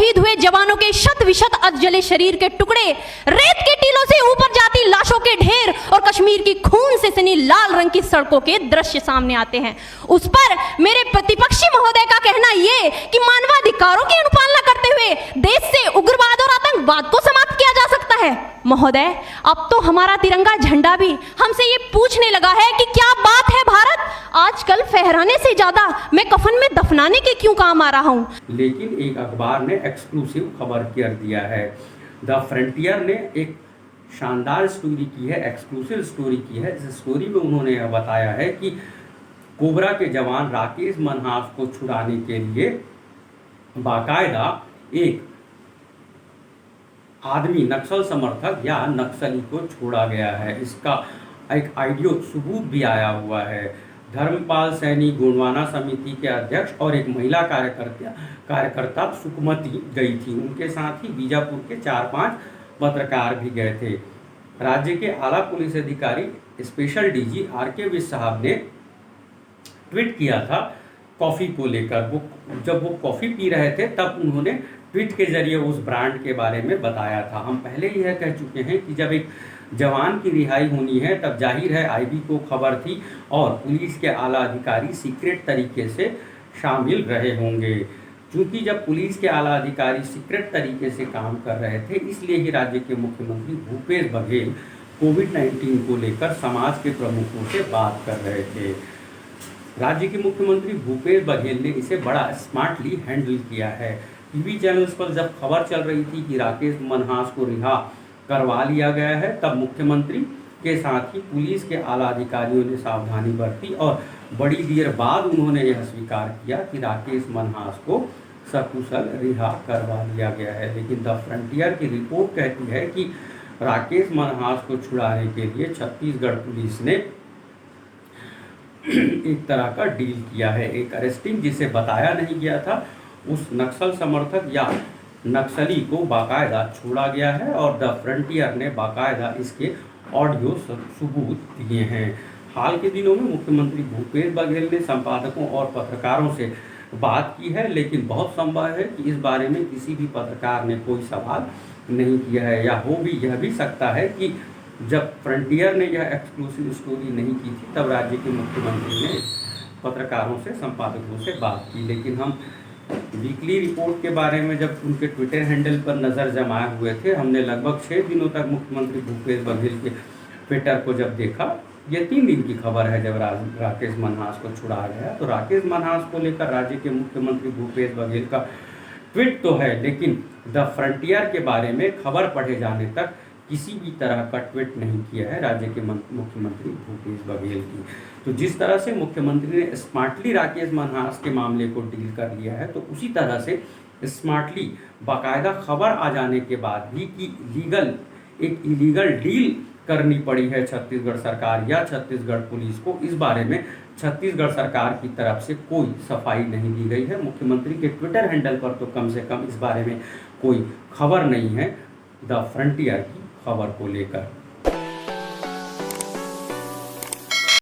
शहीद हुए जवानों के शत विशत अधजले शरीर के टुकड़े, रेत के टीलों से ऊपर जाती लाशों के ढेर और कश्मीर की खून से सनी लाल रंग की सड़कों के दृश्य सामने आते हैं। उस पर मेरे प्रतिपक्षी महोदय का कहना ये कि मानवाधिकारों की अनुपालना करते हुए देश से उग्रवाद और आतंकवाद को समाप्त किया जा सकता है। महोदय, अब तो हमारा तिरंगा झंडा भी हमसे ये पूछने लगा है कि क्या बात है भारत, आजकल फहराने से ज्यादा मैं कफन में दफनाने के क्यों काम आ रहा हूँ। लेकिन एक अखबार ने एक्सक्लूसिव खबर कर दिया है। द फ्रंटियर ने एक शानदार स्टोरी की है, एक्सक्लूसिव स्टोरी की है। इस स्टोरी में उन्होंने यह बताया है कि कोबरा के जवान राकेश मनहास को छुड़ाने के लिए बाकायदा एक आदमी, नक्सल समर्थक या नक्सली को छोड़ा गया है। इसका एक ऑडियो सबूत भी आया हुआ है। धर्मपाल सैनी गोंडवाना समिति के अध्यक्ष और एक महिला कार्यकर्ता सुकमती गई थी। उनके साथ ही बीजापुर के 4-5 पत्रकार भी गए थे। राज्य के आला पुलिस अधिकारी स्पेशल डीजी आर.के. विज साहब ने ट्वीट किया था कॉफ़ी को लेकर। जब वो कॉफ़ी पी रहे थे तब उन्होंने ट्वीट के जरिए उस ब्रांड के बारे में बताया था। हम पहले ही यह कह चुके हैं कि जब एक जवान की रिहाई होनी है तब जाहिर है आईबी को खबर थी और पुलिस के आला अधिकारी सीक्रेट तरीके से शामिल रहे होंगे। क्योंकि जब पुलिस के आला अधिकारी सीक्रेट तरीके से काम कर रहे थे, इसलिए ही राज्य के मुख्यमंत्री भूपेश बघेल कोविड-19 को लेकर समाज के प्रमुखों से बात कर रहे थे। राज्य के मुख्यमंत्री भूपेश बघेल ने इसे बड़ा स्मार्टली हैंडल किया है। टीवी चैनल्स पर जब खबर चल रही थी कि राकेश मनहास को रिहा करवा लिया गया है, तब मुख्यमंत्री के साथ ही पुलिस के आला अधिकारियों ने सावधानी बरती और बड़ी देर बाद उन्होंने यह स्वीकार किया कि राकेश मनहास को सकुशल रिहा करवा लिया गया है। लेकिन द फ्रंटियर की रिपोर्ट कहती है कि राकेश मनहास को छुड़ाने के लिए छत्तीसगढ़ पुलिस ने एक तरह का डील किया है। एक अरेस्टिंग जिसे बताया नहीं गया था, उस नक्सल समर्थक या नक्सली को बाकायदा छोड़ा गया है और द फ्रंटियर ने बाकायदा इसके ऑडियो सबूत दिए हैं। हाल के दिनों में मुख्यमंत्री भूपेश बघेल ने संपादकों और पत्रकारों से बात की है, लेकिन बहुत संभव है कि इस बारे में किसी भी पत्रकार ने कोई सवाल नहीं किया है, या हो भी यह भी सकता है कि जब फ्रंटियर ने यह एक्सक्लूसिव स्टोरी नहीं की थी तब राज्य के मुख्यमंत्री ने पत्रकारों से, संपादकों से बात की। लेकिन हम वीकली रिपोर्ट के बारे में जब उनके ट्विटर हैंडल पर नज़र जमाए हुए थे, हमने लगभग 6 दिनों तक मुख्यमंत्री भूपेश बघेल के ट्विटर को जब देखा, ये 3 दिन की खबर है जब राकेश मनहास को छुड़ा गया, तो राकेश मनहास को लेकर राज्य के मुख्यमंत्री भूपेश बघेल का ट्वीट तो है, लेकिन द फ्रंटियर के बारे में खबर पढ़े जाने तक किसी भी तरह का ट्वीट नहीं किया है राज्य के मुख्यमंत्री भूपेश बघेल की। तो जिस तरह से मुख्यमंत्री ने स्मार्टली राकेश मनहास के मामले को डील कर लिया है, तो उसी तरह से स्मार्टली बाकायदा खबर आ जाने के बाद भी कि एक इलीगल डील करनी पड़ी है छत्तीसगढ़ सरकार या छत्तीसगढ़ पुलिस को, इस बारे में छत्तीसगढ़ सरकार की तरफ से कोई सफाई नहीं दी गई है। मुख्यमंत्री के ट्विटर हैंडल पर तो कम से कम इस बारे में कोई खबर नहीं है द फ्रंटियर की खबर को लेकर।